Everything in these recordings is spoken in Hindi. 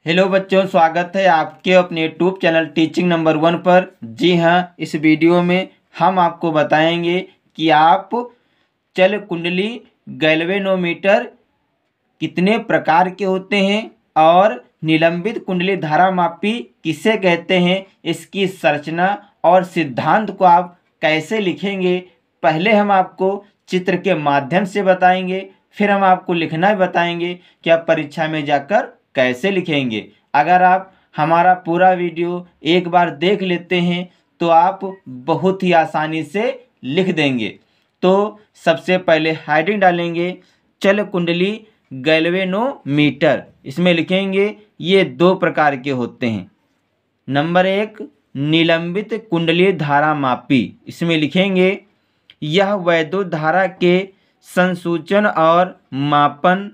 हेलो बच्चों, स्वागत है आपके अपने यूट्यूब चैनल टीचिंग नंबर 1 पर। जी हाँ, इस वीडियो में हम आपको बताएंगे कि आप चल कुंडली गैल्वेनोमीटर कितने प्रकार के होते हैं और निलंबित कुंडली धारामापी किसे कहते हैं, इसकी संरचना और सिद्धांत को आप कैसे लिखेंगे। पहले हम आपको चित्र के माध्यम से बताएंगे, फिर हम आपको लिखना भी बताएंगे कि आप परीक्षा में जाकर कैसे लिखेंगे। अगर आप हमारा पूरा वीडियो एक बार देख लेते हैं तो आप बहुत ही आसानी से लिख देंगे। तो सबसे पहले हेडिंग डालेंगे चल कुंडली गैल्वेनोमीटर। इसमें लिखेंगे ये दो प्रकार के होते हैं। नंबर 1 निलंबित कुंडली धारामापी। इसमें लिखेंगे यह वैद्युत धारा के संसूचन और मापन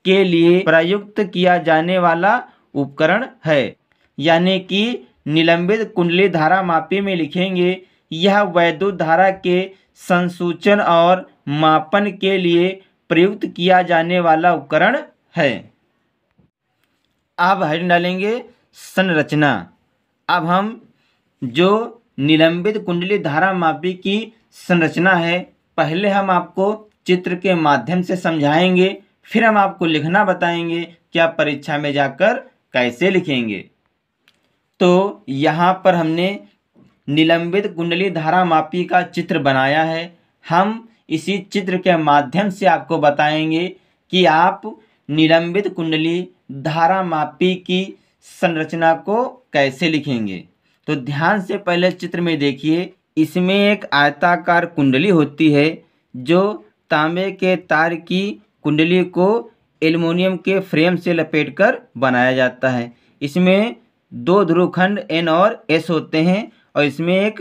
के लिए प्रयुक्त किया जाने वाला उपकरण है। यानी कि निलंबित कुंडली धारामापी में लिखेंगे यह वैद्युत धारा के संसूचन और मापन के लिए प्रयुक्त किया जाने वाला उपकरण है। अब हेडिंग डालेंगे संरचना। अब हम जो निलंबित कुंडली धारामापी की संरचना है, पहले हम आपको चित्र के माध्यम से समझाएंगे, फिर हम आपको लिखना बताएंगे कि आप परीक्षा में जाकर कैसे लिखेंगे। तो यहाँ पर हमने निलंबित कुंडली धारामापी का चित्र बनाया है। हम इसी चित्र के माध्यम से आपको बताएंगे कि आप निलंबित कुंडली धारामापी की संरचना को कैसे लिखेंगे। तो ध्यान से पहले चित्र में देखिए, इसमें एक आयताकार कुंडली होती है जो तांबे के तार की कुंडली को एल्युमिनियम के फ्रेम से लपेटकर बनाया जाता है। इसमें दो ध्रुवखंड N और S होते हैं और इसमें एक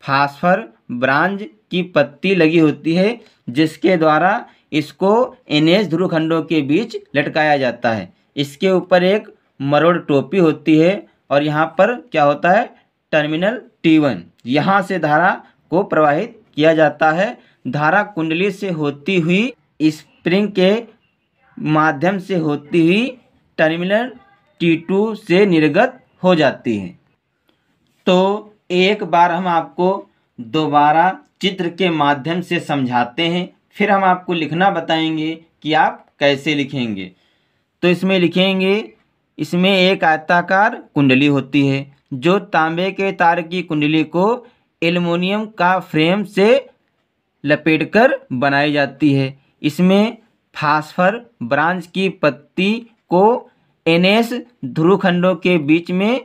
फास्फर ब्रांज की पत्ती लगी होती है जिसके द्वारा इसको NS ध्रुवखंडों के बीच लटकाया जाता है। इसके ऊपर एक मरोड़ टोपी होती है और यहाँ पर क्या होता है, टर्मिनल T1। यहाँ से धारा को प्रवाहित किया जाता है। धारा कुंडली से होती हुई स्प्रिंग के माध्यम से होती हुई टर्मिनल T2 से निर्गत हो जाती है। तो एक बार हम आपको दोबारा चित्र के माध्यम से समझाते हैं, फिर हम आपको लिखना बताएंगे कि आप कैसे लिखेंगे। तो इसमें लिखेंगे, इसमें एक आयताकार कुंडली होती है जो तांबे के तार की कुंडली को एल्युमिनियम का फ्रेम से लपेटकर बनाई जाती है। इसमें फास्फर ब्रांच की पत्ती को NS ध्रुवखंडों के बीच में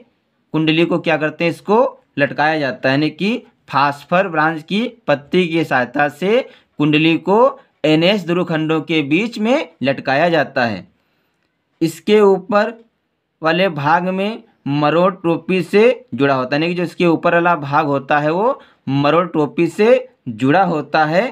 कुंडली को क्या करते हैं, इसको लटकाया जाता है। यानी कि फास्फर ब्रांच की पत्ती की सहायता से कुंडली को NS ध्रुवखंडों के बीच में लटकाया जाता है। इसके ऊपर वाले भाग में मरोड़ टोपी से जुड़ा होता है। यानी कि जो इसके ऊपर वाला भाग होता है वो मरोड़ टोपी से जुड़ा होता है।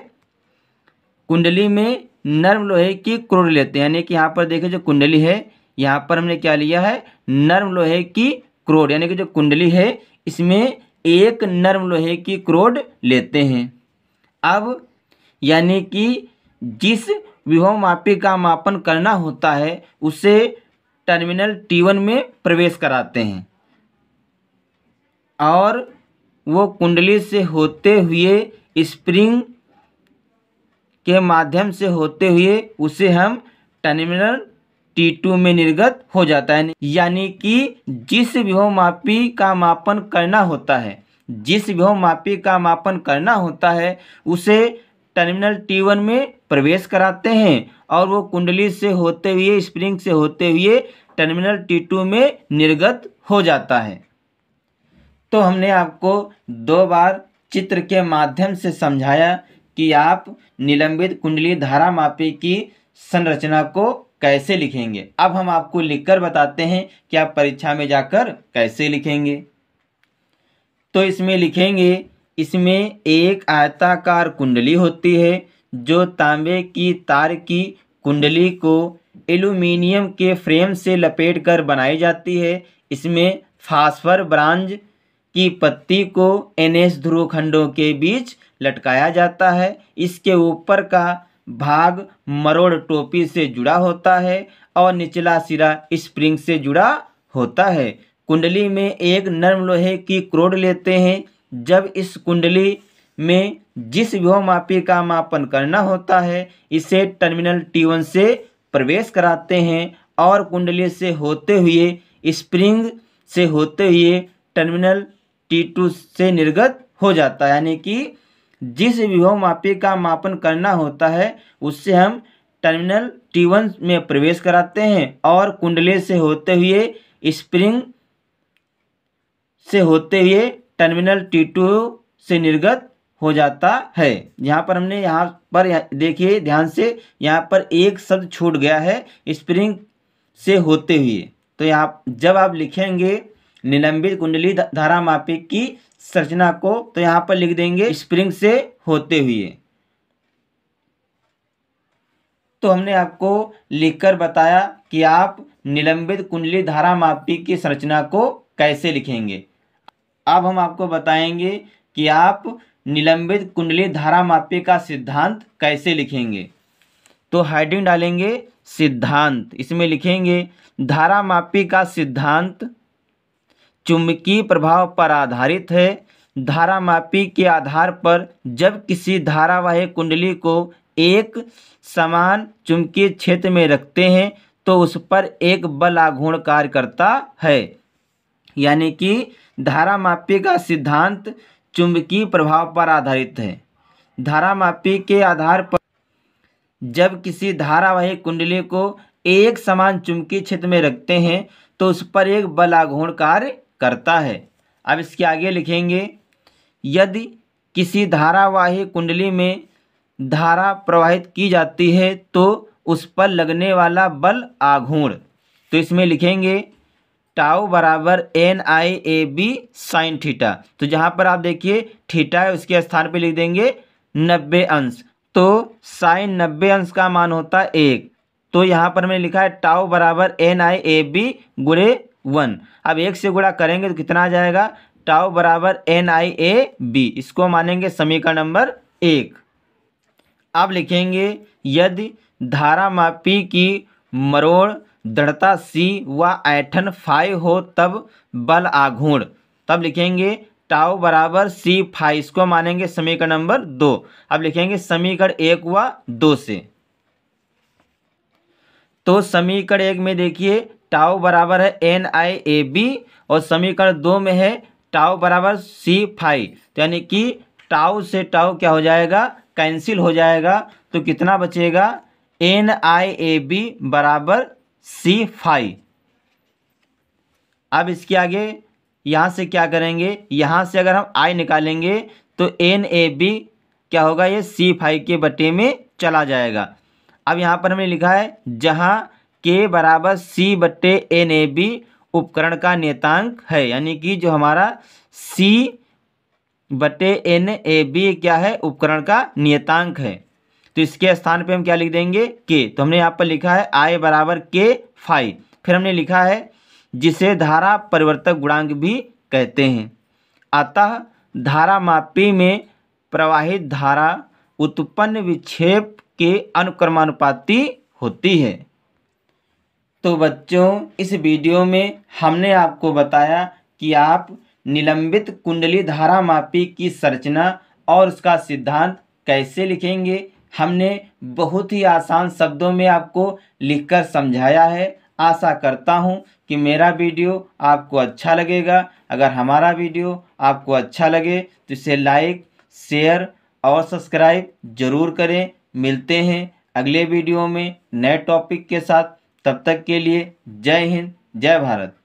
कुंडली में नर्म लोहे की क्रोड लेते हैं। यानी कि यहाँ पर देखिए जो कुंडली है, यहाँ पर हमने क्या लिया है, नर्म लोहे की क्रोड। यानी कि जो कुंडली है इसमें एक नर्म लोहे की क्रोड लेते हैं। अब यानी कि जिस विभवमापी का मापन करना होता है उसे टर्मिनल T1 में प्रवेश कराते हैं और वो कुंडली से होते हुए स्प्रिंग के माध्यम से होते हुए उसे हम टर्मिनल T2 में निर्गत हो जाता है। यानी कि जिस विभवमापी का मापन करना होता है, जिस विभवमापी का मापन करना होता है उसे टर्मिनल T1 में प्रवेश कराते हैं और वो कुंडली से होते हुए, स्प्रिंग से होते हुए टर्मिनल T2 में निर्गत हो जाता है। तो हमने आपको दो बार चित्र के माध्यम से समझाया कि आप निलंबित कुंडली धारामापी की संरचना को कैसे लिखेंगे। अब हम आपको लिखकर बताते हैं कि आप परीक्षा में जाकर कैसे लिखेंगे। तो इसमें लिखेंगे, इसमें एक आयताकार कुंडली होती है जो तांबे की तार की कुंडली को एल्युमिनियम के फ्रेम से लपेटकर बनाई जाती है। इसमें फास्फर ब्रांज की पत्ती को NS ध्रुवखंडों के बीच लटकाया जाता है। इसके ऊपर का भाग मरोड़ टोपी से जुड़ा होता है और निचला सिरा स्प्रिंग से जुड़ा होता है। कुंडली में एक नर्म लोहे की क्रोड लेते हैं। जब इस कुंडली में जिस विभवमापी का मापन करना होता है इसे टर्मिनल T1 से प्रवेश कराते हैं और कुंडली से होते हुए स्प्रिंग से होते हुए टर्मिनल T2 से निर्गत हो जाता है। यानी कि जिस विभवमापी का मापन करना होता है उससे हम टर्मिनल T1 में प्रवेश कराते हैं और कुंडली से होते हुए स्प्रिंग से होते हुए टर्मिनल T2 से निर्गत हो जाता है। यहाँ पर हमने देखिए ध्यान से, यहाँ पर एक शब्द छूट गया है, स्प्रिंग से होते हुए। तो यहाँ जब आप लिखेंगे निलंबित कुंडली धारामापी की संरचना को तो यहाँ पर लिख देंगे स्प्रिंग से होते हुए। तो हमने आपको लिखकर बताया कि आप निलंबित कुंडली धारामापी की संरचना को कैसे लिखेंगे। अब हम आपको बताएंगे कि आप निलंबित कुंडली धारामापी का सिद्धांत कैसे लिखेंगे। तो हेडिंग डालेंगे सिद्धांत, इसमें लिखेंगे धारामापी का सिद्धांत चुंबकीय प्रभाव पर आधारित है। धारामापी के आधार पर जब किसी धारावाही कुंडली को एक समान चुंबकीय क्षेत्र में रखते हैं तो उस पर एक बल आघूर्ण कार्य करता है। यानी कि धारामापी का सिद्धांत चुंबकीय प्रभाव पर आधारित है। धारामापी के आधार पर जब किसी धारावाही कुंडली को एक समान चुंबकीय क्षेत्र में रखते हैं तो उस पर एक बल आघूर्ण कार्य करता है। अब इसके आगे लिखेंगे यदि किसी धारावाही कुंडली में धारा प्रवाहित की जाती है तो उस पर लगने वाला बल आघूर्ण, तो इसमें लिखेंगे टाउ बराबर NIAB साइन थीटा। तो जहाँ पर आप देखिए थीटा है उसके स्थान पे लिख देंगे 90 अंश। तो साइन 90 अंश का मान होता है 1। तो यहाँ पर मैंने लिखा है टाउ बराबर NIAB गुणे 1। अब 1 से गुणा करेंगे तो कितना आ जाएगा, टाउ बराबर NIAB। इसको मानेंगे समीकरण नंबर 1। अब लिखेंगे यदि धारामापी की मरोड़ दृढ़ता C व ऐंठन फाई हो तब बल आघूर्ण, तब लिखेंगे टाउ बराबर C फाई। इसको मानेंगे समीकरण नंबर 2। अब लिखेंगे समीकरण 1 व 2 से। तो समीकरण 1 में देखिए टाउ बराबर है NIAB और समीकरण 2 में है टाउ बराबर C फाई। तो यानी कि टाउ से टाउ क्या हो जाएगा, कैंसिल हो जाएगा। तो कितना बचेगा, NIAB बराबर C फाई। अब इसके आगे यहाँ से क्या करेंगे, यहाँ से अगर हम I निकालेंगे तो NAB क्या होगा, ये C फाई के बटे में चला जाएगा। अब यहाँ पर हमने लिखा है जहाँ K बराबर C बटे NAB उपकरण का नियतांक है। यानी कि जो हमारा C बटे NAB क्या है, उपकरण का नियतांक है। तो इसके स्थान पे हम क्या लिख देंगे, K। तो हमने यहाँ पर लिखा है I बराबर K फाई। फिर हमने लिखा है जिसे धारा परिवर्तक गुणांक भी कहते हैं। अतः धारामापी में प्रवाहित धारा उत्पन्न विक्षेप के अनुक्रमानुपाती होती है। तो बच्चों इस वीडियो में हमने आपको बताया कि आप निलंबित कुंडली धारामापी की संरचना और उसका सिद्धांत कैसे लिखेंगे। हमने बहुत ही आसान शब्दों में आपको लिखकर समझाया है। आशा करता हूं कि मेरा वीडियो आपको अच्छा लगेगा। अगर हमारा वीडियो आपको अच्छा लगे तो इसे लाइक, शेयर और सब्सक्राइब जरूर करें। मिलते हैं अगले वीडियो में नए टॉपिक के साथ। तब तक के लिए जय हिंद, जय भारत।